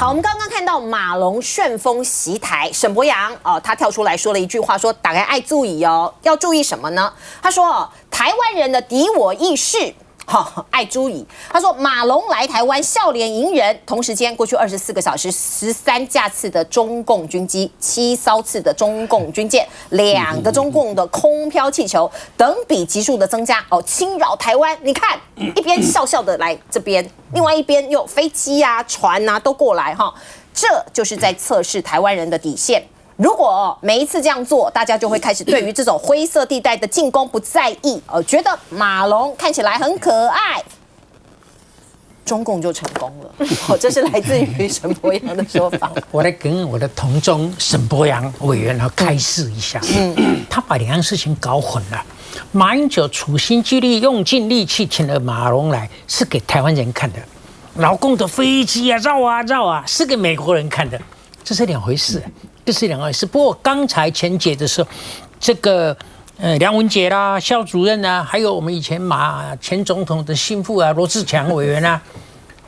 好，我们刚刚看到马龙旋风袭台，沈伯洋他跳出来说了一句话，说大家爱注意哦，要注意什么呢？他说台湾人的敌我意识。爱注意，他说马龙来台湾笑脸迎人，同时间过去24个小时，13架次的中共军机，7艘次的中共军舰，2个中共的空飘气球，等比级数的增加侵扰台湾。你看，一边笑笑的来这边，另外一边又飞机啊、船啊都过来这就是在测试台湾人的底线。如果每一次这样做，大家就会开始对于这种灰色地带的进攻不在意，觉得马龙看起来很可爱，中共就成功了。这是来自于沈伯洋的说法。我来跟我的同宗沈伯洋委员开示一下。他把两样事情搞混了。马英九处心积虑、用尽力气请了马龙来，是给台湾人看的；老共的飞机啊绕啊绕啊，是给美国人看的。这是两回事。这是两回事。不过刚才前节的时候，这个梁文杰啦、肖主任啊，还有我们以前前总统的心腹啊罗志强委员啊，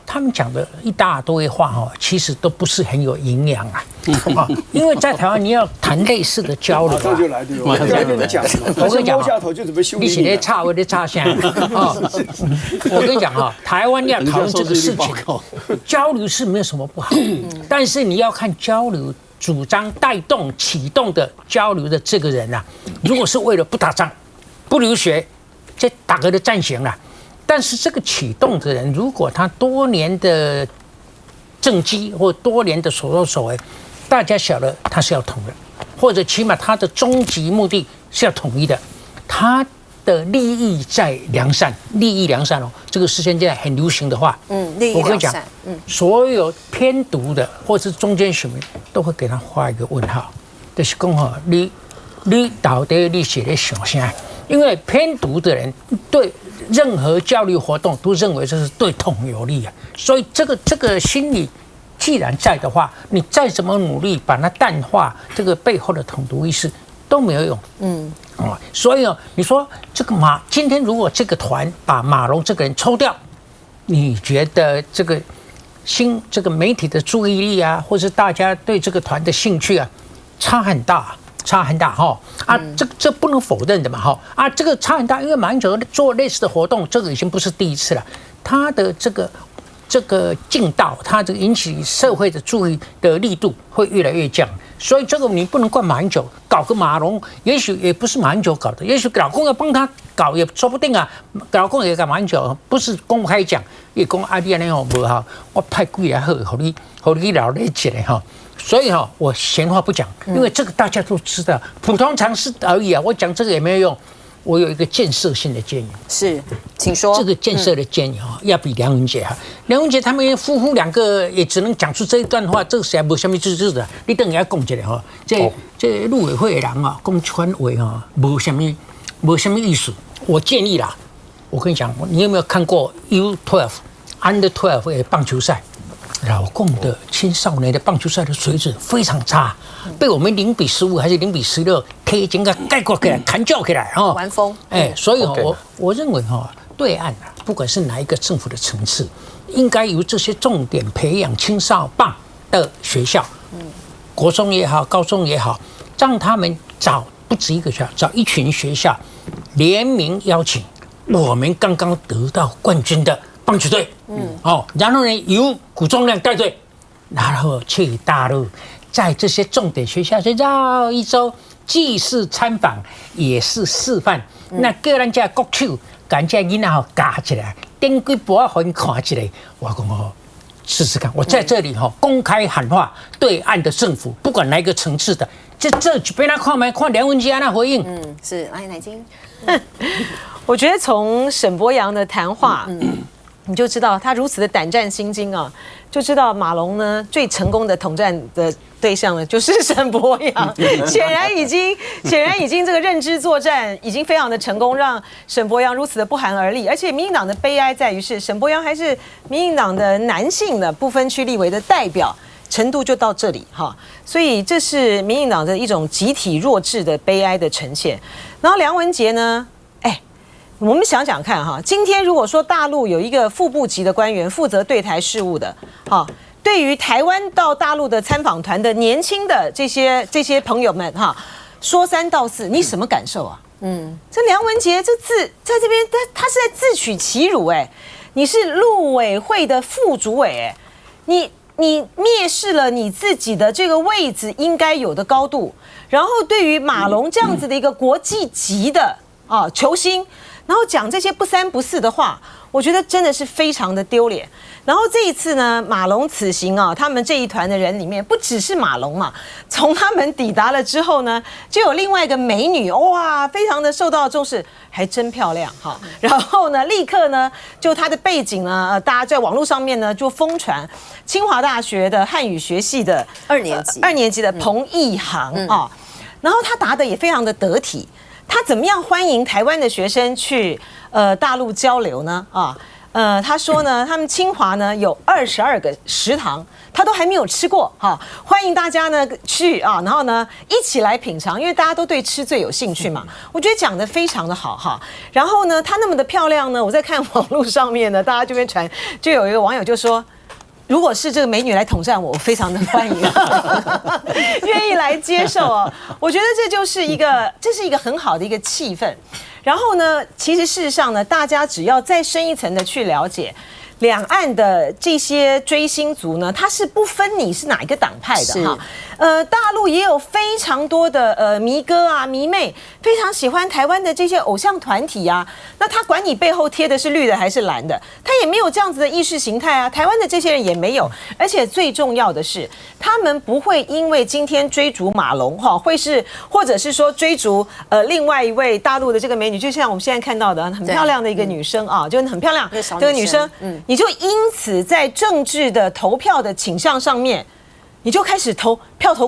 他们讲的一大堆话其实都不是很有营养啊。因为在台湾你要谈类似的交流，马上就来对吧？我跟你讲，摸下头就准备修理你。你在差，我在差下。我跟你讲台湾要讨论这个事情，交流是没有什么不好，但是你要看交流。主张带动、启动的交流的这个人如果是为了不打仗、不流血，这打个的暂行了。但是这个启动的人，如果他多年的政绩或多年的所作所为，大家晓得他是要统的，或者起码他的终极目的是要统一的，他的利益在良善，利益良善这个是现在很流行的话。利益良善。我跟你讲，所有偏独的或是中间选民都会给他画一个问号，就是讲你到底你写的想啥？因为偏独的人对任何交流活动都认为这是对统有利啊，所以这个心理既然在的话，你再怎么努力把它淡化，这个背后的统独意识都没有用。所以你说这个今天如果这个团把马龙这个人抽掉，你觉得这个媒体的注意力啊，或是大家对这个团的兴趣差很大这不能否认的嘛这个差很大，因为马英九做类似的活动，这个已经不是第一次了，他的这个劲道，他这个引起社会的注意的力度会越来越降，所以这个你不能怪马英九，搞个马龙，也许也不是马英九搞的，也许老公要帮他搞也说不定啊。老公也搞马英九，不是公开讲，也讲阿弟那样不好，我派贵也好，和你聊了起来所以我闲话不讲，因为这个大家都知道，普通常识而已我讲这个也没有用。我有一个建设性的建议，是，请说。这个建设的建议要比梁文杰梁文杰他们夫妇两个也只能讲出这一段话，这个实在没什么资质的。你等一下讲起来这陆委会的人讲这番话没什么意思。我建议啦，我跟你讲，你有没有看过 U12、Under 12的棒球赛？老共的青少年的棒球赛的水准非常差，被我们0-15还是0-16贴整个概括起来、砍叫起来玩疯。所以我认为对岸不管是哪一个政府的层次，应该由这些重点培养青少棒的学校，国中也好，高中也好，让他们找不止一个学校，找一群学校联名邀请我们刚刚得到冠军的棒球队，然后呢由古仲亮带队，然后去大陆，在这些重点学校去绕一周，既是参访也是示范。那个人家国手，赶这囡仔加起来，点几波给你看起来，我讲试试看。我在这里公开喊话，对岸的政府，不管哪一个层次的，这被他看没看梁文杰那回应？是来乃金。我觉得从沈伯洋的谈话，你就知道他如此的胆战心惊就知道马龙呢最成功的统战的对象呢就是沈伯洋，显然已经这个认知作战已经非常的成功，让沈伯洋如此的不寒而栗。而且民进党的悲哀在于是沈伯洋还是民进党的男性的不分区立委的代表，程度就到这里所以这是民进党的一种集体弱智的悲哀的呈现。然后梁文杰呢？我们想想看今天如果说大陆有一个副部级的官员负责对台事务的对于台湾到大陆的参访团的年轻的这些朋友们哈，说3道4，你什么感受啊？这梁文杰这字在这边，他是在自取其辱哎！你是陆委会的副主委哎，你蔑视了你自己的这个位置应该有的高度，然后对于马龙这样子的一个国际级的球星，然后讲这些不3不4的话，我觉得真的是非常的丢脸。然后这一次呢，马龙此行他们这一团的人里面不只是马龙嘛，从他们抵达了之后呢，就有另外一个美女，哇，非常的受到重视，还真漂亮哈。然后呢，立刻呢，就她的背景呢，大家在网络上面呢就疯传清华大学的汉语学系的2年级的彭义航然后他答得也非常的得体。他怎么样欢迎台湾的学生去大陆交流呢？他说呢，他们清华呢有22个食堂，他都还没有吃过欢迎大家呢去然后呢一起来品尝，因为大家都对吃最有兴趣嘛。我觉得讲得非常的好然后呢，她那么的漂亮呢，我在看网络上面呢，大家这边传，就有一个网友就说，如果是这个美女来统战我非常的欢迎愿意来接受我觉得这是一个很好的一个气氛。然后呢，其实事实上呢，大家只要再深一层的去了解两岸的这些追星族呢，他是不分你是哪一个党派的哈。大陆也有非常多的迷哥啊、迷妹，非常喜欢台湾的这些偶像团体啊。那他管你背后贴的是绿的还是蓝的，他也没有这样子的意识形态啊。台湾的这些人也没有，而且最重要的是，他们不会因为今天追逐马龙或者是说追逐另外一位大陆的这个美女，就像我们现在看到的很漂亮的一个女生就很漂亮这个女生，你就因此在政治的投票的倾向上面，你就开始投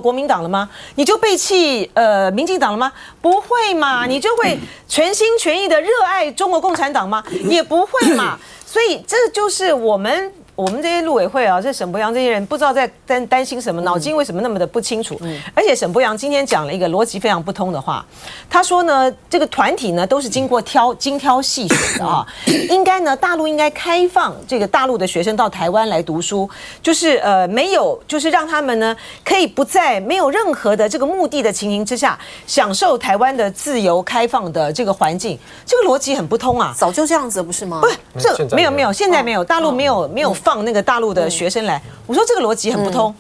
国民党了吗？你就背弃民进党了吗？不会嘛，你就会全心全意的热爱中国共产党吗？也不会嘛。所以这就是我们这些陆委会这沈伯洋这些人不知道在担心什么，脑筋为什么那么的不清楚。而且沈伯洋今天讲了一个逻辑非常不通的话，他说呢，这个团体呢都是经过精挑细选的应该呢大陆应该开放这个大陆的学生到台湾来读书，就是没有，就是让他们呢可以不在没有任何的这个目的的情形之下，享受台湾的自由开放的这个环境，这个逻辑很不通啊。早就这样子不是吗？不是，这没有，现在没有，大陆没有放那个大陆的学生来。我说这个逻辑很不通，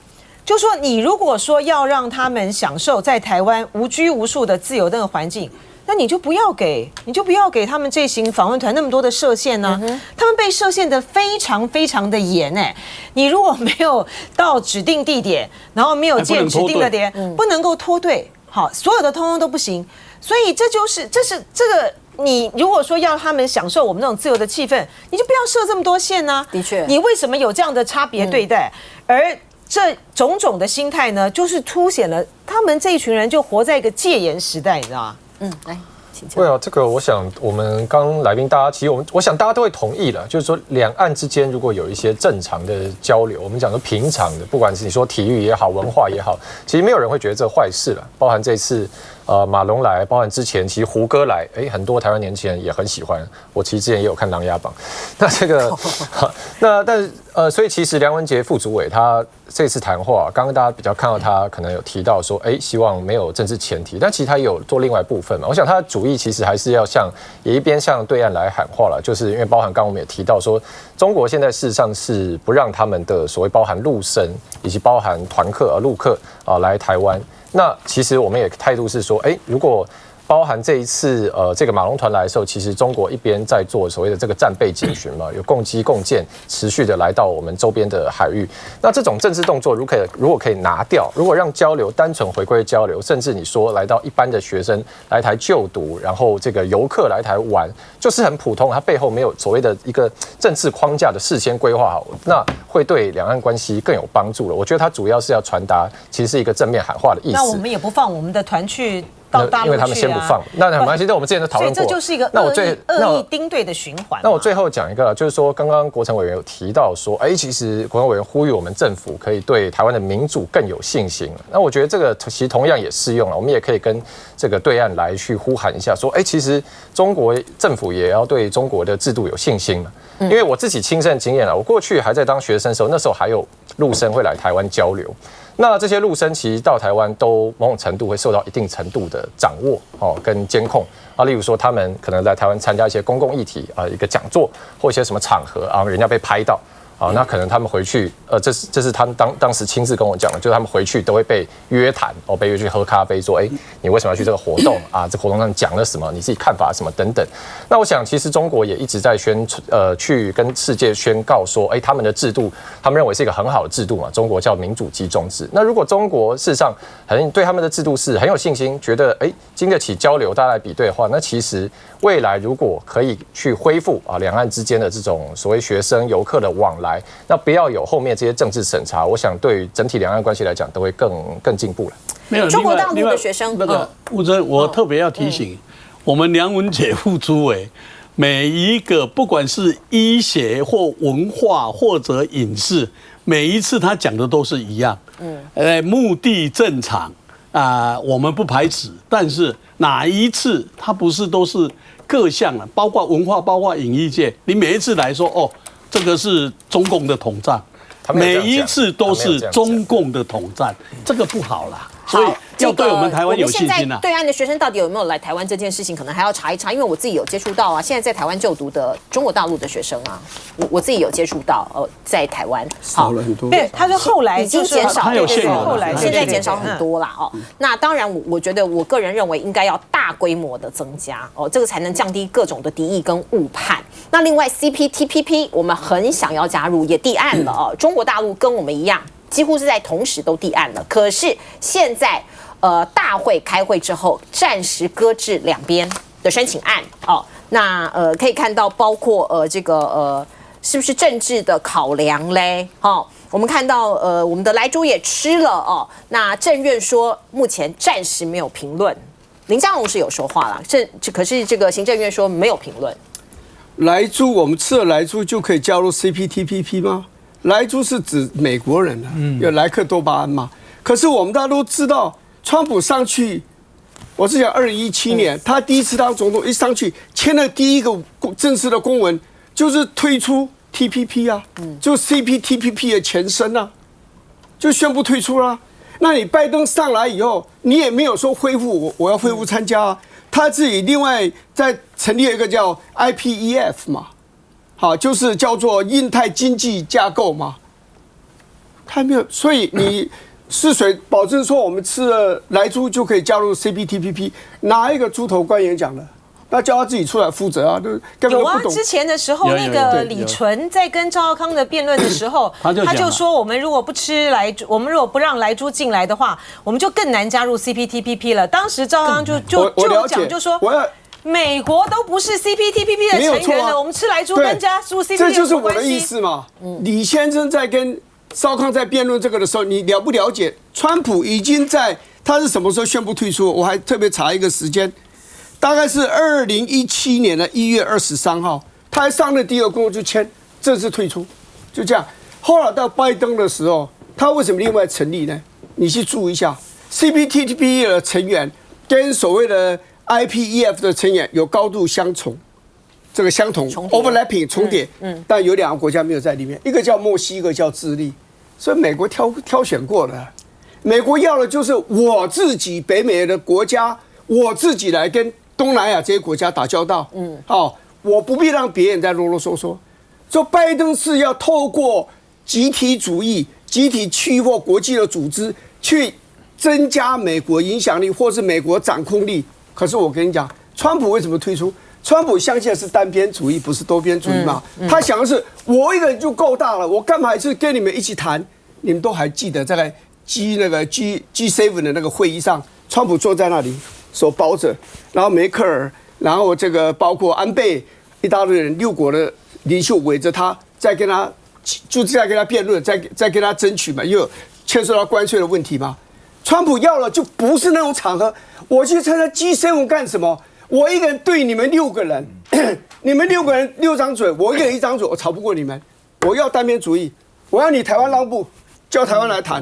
就说你如果说要让他们享受在台湾无拘无束的自由那个环境，那你就不要给他们这行访问团那么多的设限呢。他们被设限的非常非常的严你如果没有到指定地点，然后没有建指定的点，不能够脱队，好，所有的通通都不行。所以这是这个。你如果说要他们享受我们那种自由的气氛，你就不要设这么多线呢。的确，你为什么有这样的差别对待？而这种种的心态呢，就是凸显了他们这一群人就活在一个戒严时代，你知道吗？来。对啊，这个我想我们刚来宾大家其实我想大家都会同意了，就是说两岸之间如果有一些正常的交流，我们讲说平常的，不管是你说体育也好，文化也好，其实没有人会觉得这坏事了。包含这次马龙来，包含之前其实胡歌来，很多台湾年轻人也很喜欢。我其实之前也有看《琅琊榜》，那这个但是所以其实梁文杰副主委他这次谈话，刚刚大家比较看到他可能有提到说，希望没有政治前提，但其实他也有做另外一部分嘛。我想他的主意其实还是要也一边向对岸来喊话了，就是因为包含刚刚我们也提到说，中国现在事实上是不让他们的所谓包含陆生以及包含团客陆客来台湾。那其实我们也态度是说，如果包含这一次这个马龙团来的时候，其实中国一边在做所谓的这个战备警巡嘛，有共机共建持续的来到我们周边的海域。那这种政治动作如果可以拿掉，如果让交流单纯回归交流，甚至你说来到一般的学生来台就读，然后这个游客来台玩，就是很普通，它背后没有所谓的一个政治框架的事先规划好，那会对两岸关系更有帮助了。我觉得它主要是要传达其实是一个正面喊话的意思。那我们也不放我们的团去到大陆去啊，因为他们先不放。那很关系，我们之前都讨论过，所以这就是一个恶意盯对的循环。那我最后讲一个，就是说刚刚国成委员有提到说，其实国成委员呼吁我们政府可以对台湾的民主更有信心。那我觉得这个其实同样也适用了，我们也可以跟这个对岸来去呼喊一下，说，其实中国政府也要对中国的制度有信心嘛。因为我自己亲身经验了，我过去还在当学生的时候，那时候还有陆生会来台湾交流。那这些陆生其实到台湾都某种程度会受到一定程度的掌握跟监控啊，例如说他们可能来台湾参加一些公共议题一个讲座或一些什么场合啊，人家被拍到。那可能他们回去，这是他们当时亲自跟我讲的，就是他们回去都会被约谈，被约去喝咖啡，说，你为什么要去这个活动啊？这活动上讲了什么？你自己看法什么等等。那我想，其实中国也一直在去跟世界宣告说，他们的制度，他们认为是一个很好的制度嘛。中国叫民主集中制。那如果中国事实上对他们的制度是很有信心，觉得经得起交流，大家来比对的话，那其实未来如果可以去恢复两岸之间的这种所谓学生游客的往来。那不要有后面这些政治审查，我想对于整体两岸关系来讲，都会更进步了。没有中国大陆的学生，那个吴真，我特别要提醒我们梁文杰副主委，每一个不管是医学或文化或者影视，每一次他讲的都是一样，目的正常我们不排斥，但是哪一次他不是都是各项了，包括文化，包括影艺界，你每一次来说这个是中共的统战，每一次都是中共的统战，这个不好啦。所以要对我们台湾有信心啊。现在对岸的学生到底有没有来台湾这件事情，可能还要查一查，因为我自己有接触到现在在台湾就读的中国大陆的学生我自己有接触到在台湾少了很多。对，他说后来已经减少，他有限额，后来现在减少很多啦那当然，我觉得我个人认为应该要大规模的增加这个才能降低各种的敌意跟误判。那另外 CPTPP 我们很想要加入，也递案了中国大陆跟我们一样。几乎是在同时都递案了，可是现在大会开会之后，暂时搁置两边的申请案那可以看到包括这个是不是政治的考量嘞？我们看到我们的莱猪也吃了那政院说目前暂时没有评论，林佳龙是有说话啦，可是这个行政院说没有评论。莱猪我们吃了莱猪就可以加入 CPTPP 吗？莱猪是指美国人有莱克多巴胺嘛？可是我们大家都知道，川普上去，我是讲2017年，他第一次当总统一上去，签了第一个正式的公文，就是推出 TPP 就 CPTPP 的前身就宣布退出啦。那你拜登上来以后，你也没有说恢复我要恢复参加他自己另外再成立了一个叫 IPEF 嘛。好，就是叫做印太经济架构嘛，他没有，所以你是谁保证说我们吃了莱猪就可以加入 CPTPP？ 哪一个猪头官员讲的？那叫他自己出来负责根本都不懂。之前的时候，那个李纯在跟赵少康的辩论的时候，他就说我们如果不吃莱猪，我们如果不让莱猪进来的话，我们就更难加入 CPTPP 了。当时赵少康就讲就说。美国都不是 CPTPP 的成员了，我们吃莱猪跟加入 CPTPP 这就是我的意思嘛。李先生在跟少康在辩论这个的时候，你了不了解？川普已经他是什么时候宣布退出？我还特别查一个时间，大概是2017年的1月23号，他还上了第二公就签正式退出，就这样。后来到拜登的时候，他为什么另外成立呢？你去注意一下 ，CPTPP 的成员跟所谓的IPEF 的成员有高度相同 overlapping 重叠，但有2个国家没有在里面，一个叫墨西哥，一个叫智利，所以美国挑选过了，美国要的就是我自己北美的国家，我自己来跟东南亚这些国家打交道，我不必让别人再啰啰嗦嗦。所以拜登是要透过集体主义、集体区域或国际的组织去增加美国影响力或是美国掌控力。可是我跟你讲，川普为什么退出？川普相信的是单边主义，不是多边主义嘛？他想的是我一个人就够大了，我干嘛还是跟你们一起谈？你们都还记得在G7的那个会议上，川普坐在那里手包着，然后梅克尔，然后这个包括安倍一大堆人，6国的领袖围着他，在跟他辩论，在跟他争取嘛，又牵涉到关税的问题嘛。川普要了就不是那种场合，我去参加 G7干什么？我一个人对你们6个人，你们6个人6张嘴，我一个人1张嘴，我吵不过你们。我要单边主义，我要你台湾让步，叫台湾来谈；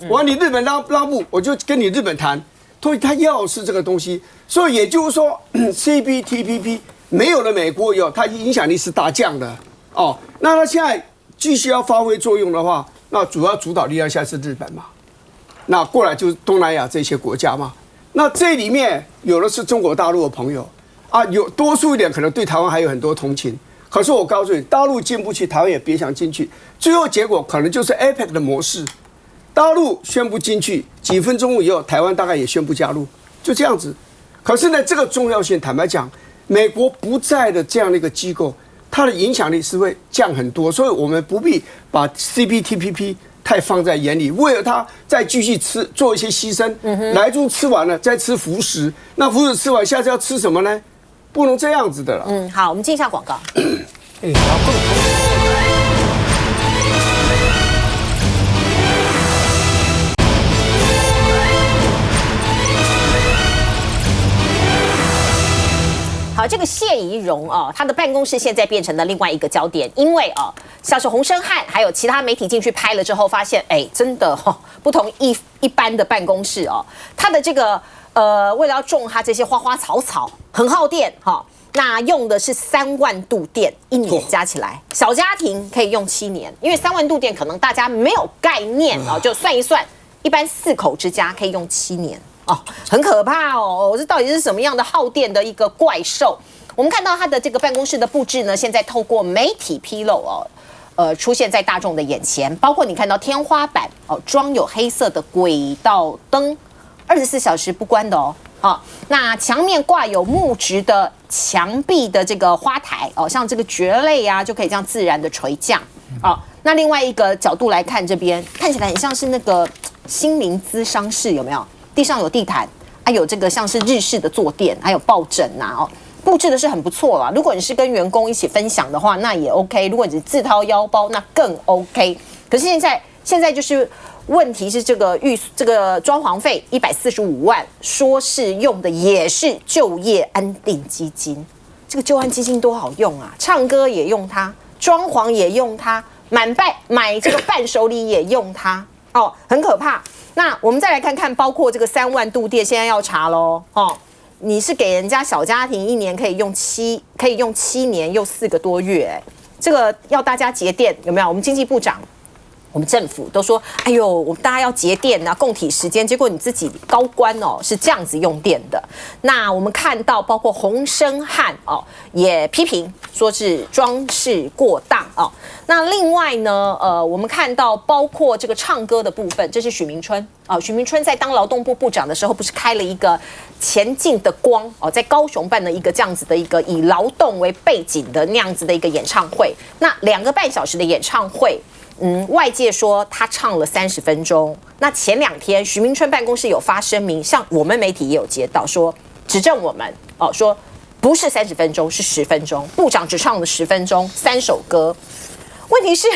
我要你日本让步，我就跟你日本谈。所以他要是这个东西，所以也就是说，CPTPP 没有了美国以后，它影响力是大降的哦。那他现在继续要发挥作用的话，那主要主导力量现在是日本嘛，那过来就是东南亚这些国家嘛。那这里面有的是中国大陆的朋友啊，有多数一点可能对台湾还有很多同情。可是我告诉你，大陆进不去，台湾也别想进去。最后结果可能就是 APEC 的模式，大陆宣布进去，几分钟以后，台湾大概也宣布加入，就这样子。可是呢，这个重要性，坦白讲，美国不在的这样的一个机构，它的影响力是会降很多，所以我们不必把 CPTPP 太放在眼里，为了它再继续做一些牺牲。莱猪吃完了，再吃福食，那福食吃完，下次要吃什么呢？不能这样子的了。好，我们进一下广告。好，这个谢宜容啊，他的办公室现在变成了另外一个焦点，因为啊，像是洪申翰还有其他媒体进去拍了之后，发现真的不同一般的办公室哦，他的这个为了要种他这些花花草草，很耗电哈。那用的是3万度电，1年加起来，小家庭可以用7年，因为3万度电可能大家没有概念啊，就算一算，一般4口之家可以用7年哦，很可怕哦！这到底是什么样的耗电的一个怪兽？我们看到他的这个办公室的布置呢，现在透过媒体披露哦，出现在大众的眼前，包括你看到天花板哦，装有黑色的轨道灯，24小时不关的哦。好，那墙面挂有木质的墙壁的这个花台哦，像这个蕨类啊，就可以这样自然的垂降。哦，那另外一个角度来看，这边看起来很像是那个心灵咨商室，有没有？地上有地毯，还有这个像是日式的坐垫，还有抱枕呐，哦，布置的是很不错啦。如果你是跟员工一起分享的话，那也 OK； 如果你是自掏腰包，那更 OK。可是现在就是。问题是这个装潢费145万，说是用的也是就业安定基金。这个就安基金多好用啊！唱歌也用它，装潢也用它，买这个伴手礼也用它，哦，很可怕。那我们再来看看，包括这个3万度电，现在要查喽，哦，你是给人家小家庭1年可以用7年又4个多月，这个要大家节电有没有？我们经济部长。我们政府都说，哎呦，我们大家要节电啊，共体时间。结果你自己高官哦是这样子用电的。那我们看到，包括洪申翰哦也批评说是装饰过当哦。那另外呢，我们看到包括这个唱歌的部分，这是许明春哦。许明春在当劳动部部长的时候，不是开了一个前进的光哦，在高雄办了一个这样子的一个以劳动为背景的那样子的一个演唱会。那2个半小时的演唱会。外界说他唱了30分钟。那前2天，许明春办公室有发声明，像我们媒体也有接到说，指正我们哦，说不是30分钟，是10分钟。部长只唱了10分钟，3首歌。问题是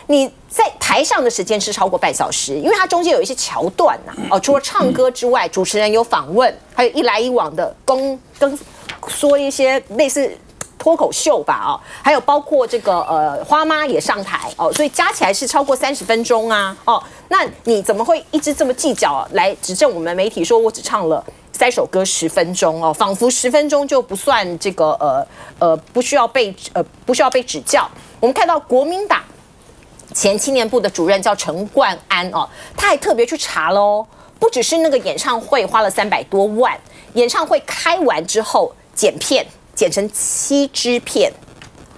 你在台上的时间是超过半小时，因为它中间有一些桥段呐，哦，除了唱歌之外，主持人有访问，还有一来一往的说一些类似。脱口秀吧，哦，还有包括这个花妈也上台哦，所以加起来是超过30分钟啊，哦，那你怎么会一直这么计较来指正我们媒体说我只唱了3首歌10分钟哦，仿佛10分钟就不算这个不需要被指教。我们看到国民党前青年部的主任叫陈冠安哦，他还特别去查喽，不只是那个演唱会花了300多万，演唱会开完之后剪片。剪成7支片，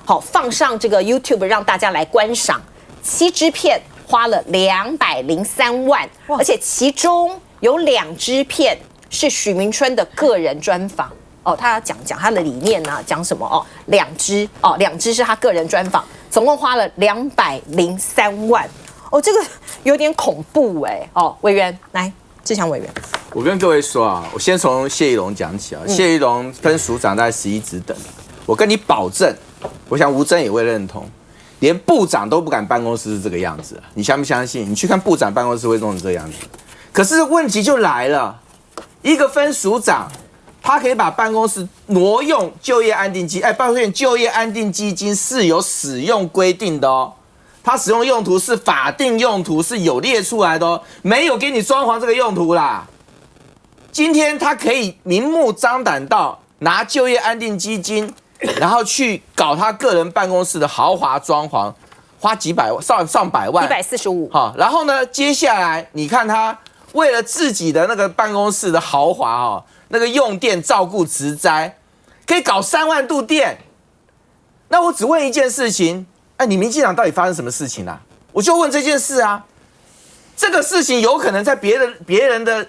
好放上这个 YouTube 让大家来观赏。7支片花了203万，而且其中有2支片是许明春的个人专访。哦，他讲他的理念啊，讲什么哦？2支是他个人专访，总共花了203万。哦，这个有点恐怖哎。哦，委员来，志强委员。我跟各位说啊，我先从谢宜容讲起啊。谢宜容分署长在11职等，我跟你保证，我想吴峥也会认同，连部长都不敢办公室是这个样子，你相不相信？你去看部长办公室会弄成这样子。可是问题就来了，一个分署长，他可以把办公室挪用就业安定基金，抱歉，就业安定基金是有使用规定的哦，它使用用途是法定用途，是有列出来的哦，没有给你装潢这个用途啦。今天他可以明目张胆到拿就业安定基金，然后去搞他个人办公室的豪华装潢，花几百万上百万145。好，然后呢，接下来你看他为了自己的那个办公室的豪华哦，那个用电照顾植栽，可以搞3万度电。那我只问一件事情，你民进党到底发生什么事情啊？我就问这件事啊，这个事情有可能在别人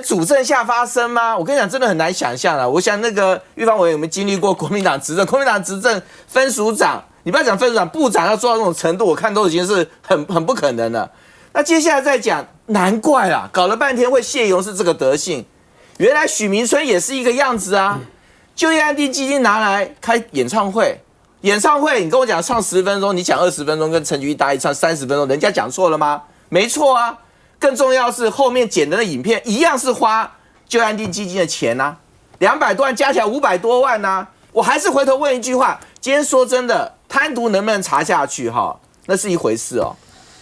主政下发生吗？我跟你讲，真的很难想象啊。我想那个玉芳委员有没有经历过国民党执政？国民党执政分署长，你不要讲分署长，部长要做到这种程度，我看都已经是很不可能了。那接下来再讲，难怪啊，搞了半天会谢宜荣是这个德性，原来许明春也是一个样子啊。就业安定基金拿来开演唱会，你跟我讲唱10分钟，你讲20分钟，跟陈菊一搭一唱30分钟，人家讲错了吗？没错啊。更重要是后面剪的影片一样是花就业安定基金的钱啊，200多万加起来500多万啊。我还是回头问一句话，今天说真的，贪渎能不能查下去哈，那是一回事哦。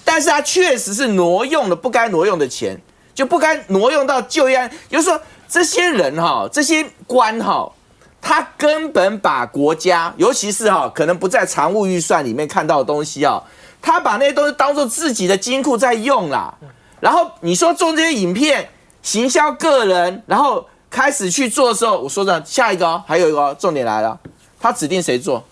但是他确实是挪用了不该挪用的钱，就不该挪用到就业安，也就是说这些人哈，这些官哈，他根本把国家，尤其是哈可能不在常务预算里面看到的东西啊，他把那些东西当做自己的金库在用啦。然后你说做这些影片行销个人，然后开始去做的时候，我说的下一个还有一个重点来了，他指定谁做？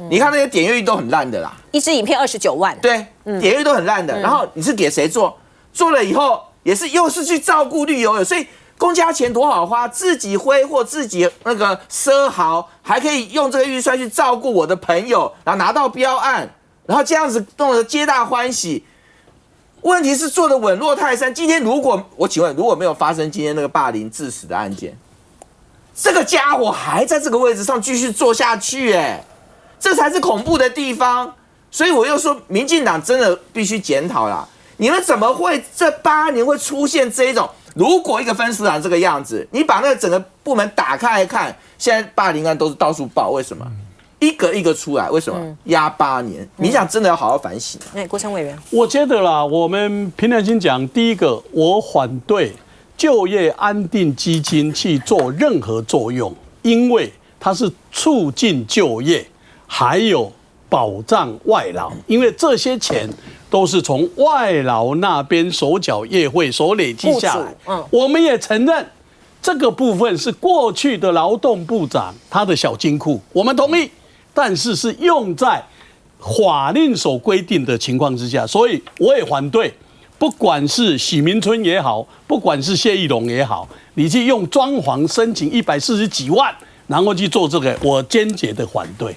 你看那些点阅率都很烂的啦，一支影片29万，对，点阅率都很烂的。然后你是给谁做？做了以后也是又是去照顾绿油油，所以公家钱多好花，自己挥霍自己那个奢豪，还可以用这个预算去照顾我的朋友，然后拿到标案，然后这样子弄得皆大欢喜。问题是做的稳若泰山。今天我请问，如果没有发生今天那个霸凌致死的案件，这个家伙还在这个位置上继续做下去，这才是恐怖的地方。所以我又说，民进党真的必须检讨啦。你们怎么会这8年会出现这一种？如果一个分署长这个样子，你把那个整个部门打开来看，现在霸凌案都是到处报，为什么？一个一个出来，为什么压8年？你想真的要好好反省。国成委员，我觉得啦，我们凭良心讲，第一个，我反对就业安定基金去做任何作用，因为它是促进就业，还有保障外劳，因为这些钱都是从外劳那边手缴业会所累积下来。我们也承认这个部分是过去的劳动部长他的小金库，我们同意。但是是用在法令所规定的情况之下，所以我也反对，不管是许明春也好，不管是谢宜荣也好，你去用装潢申请140几万，然后去做这个，我坚决的反对。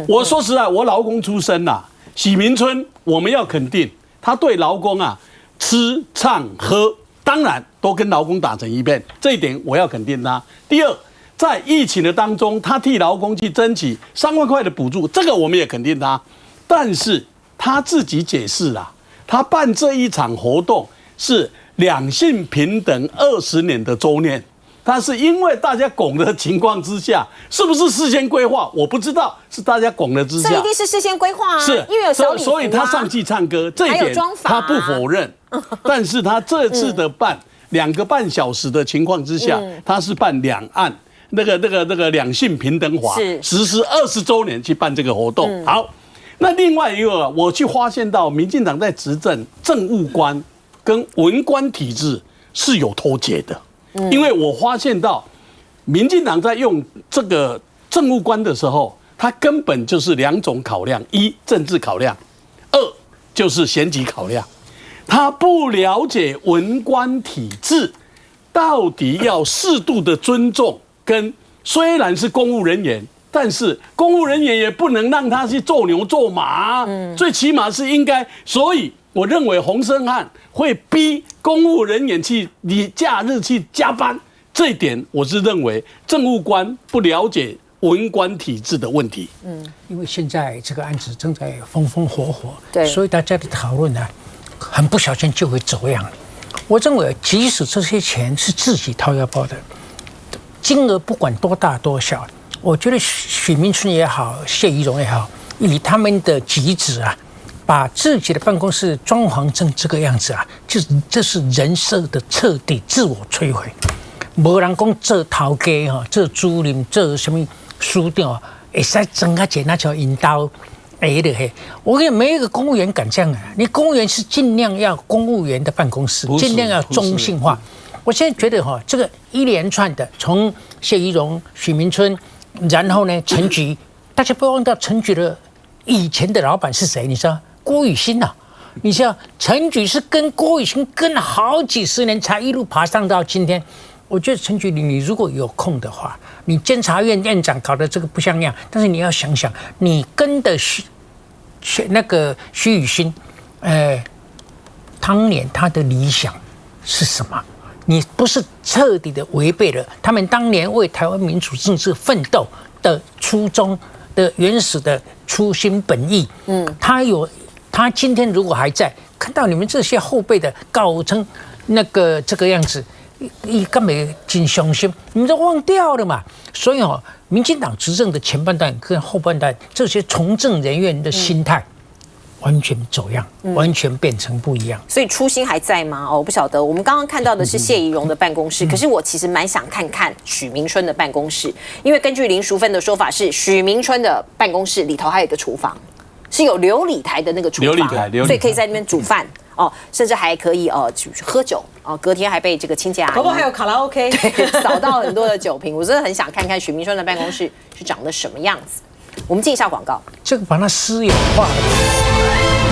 我说实在，我劳工出身呐，许明春我们要肯定，他对劳工啊吃唱喝，当然都跟劳工打成一片，这一点我要肯定他。第二，在疫情的当中，他替劳工去争取3万块的补助，这个我们也肯定他。但是他自己解释啦，他办这一场活动是两性平等20年的周年，但是因为大家拱的情况之下，是不是事先规划？我不知道，是大家拱的之下，这一定是事先规划啊，是因为有小礼服啊，所以他上去唱歌，这一点他不否认。但是他这次的办2个半小时的情况之下，他是办两岸。那个两性平等法实施20周年去办这个活动。好，那另外一个，我去发现到民进党在执政政务官跟文官体制是有脱节的，因为我发现到民进党在用这个政务官的时候，他根本就是2种考量：一政治考量，2就是选举考量。他不了解文官体制到底要适度的尊重。跟虽然是公务人员，但是公务人员也不能让他去做牛做马，最起码是应该。所以我认为洪胜汉会逼公务人员去假日去加班，这一点我是认为政务官不了解文官体制的问题。因为现在这个案子正在风风火火，对，所以大家的讨论呢，很不小心就会走样。我认为，即使这些钱是自己掏腰包的，金额不管多大多小，我觉得许明春也好，谢宜荣也好，以他们的举止啊，把自己的办公室装潢成这个样子啊，这是人设的彻底自我摧毁。没人讲做头家哈，做主任，做什么书店，会使挣啊钱，那叫引导。我跟你每一个公务员敢这样啊！你公务员是尽量要公务员的办公室，尽量要中性化。我现在觉得哈，这个一连串的，从谢宜荣、许明春，然后呢陈菊，大家不要忘掉陈菊的以前的老板是谁？你知道郭雨新啊？你知道陈菊是跟郭雨新跟了好几十年，才一路爬上到今天。我觉得陈菊，你如果有空的话，你监察院院长搞得这个不像样，但是你要想想，你跟的那个徐宇勋，当年他的理想是什么？你不是彻底的违背了他们当年为台湾民主政治奋斗的初衷的原始的初心本意。他今天如果还在，看到你们这些后辈的搞成这个样子，你根本真伤心，你们都忘掉了嘛。所以民进党执政的前半段跟后半段，这些从政人员的心态完全走样，完全变成不一样。所以初心还在吗？我不晓得。我们刚刚看到的是谢宜荣的办公室，可是我其实蛮想看看许明春的办公室，因为根据林淑芬的说法是，许明春的办公室里头还有一个厨房，是有琉璃台的那个厨房，所以可以在那边煮饭。甚至还可以喝酒隔天还被这个清洁阿姨，搞不好还有卡拉 OK， 对，扫到很多的酒瓶。我真的很想看看许明春的办公室是长得什么样子。我们进一下广告，这个把它私有化了。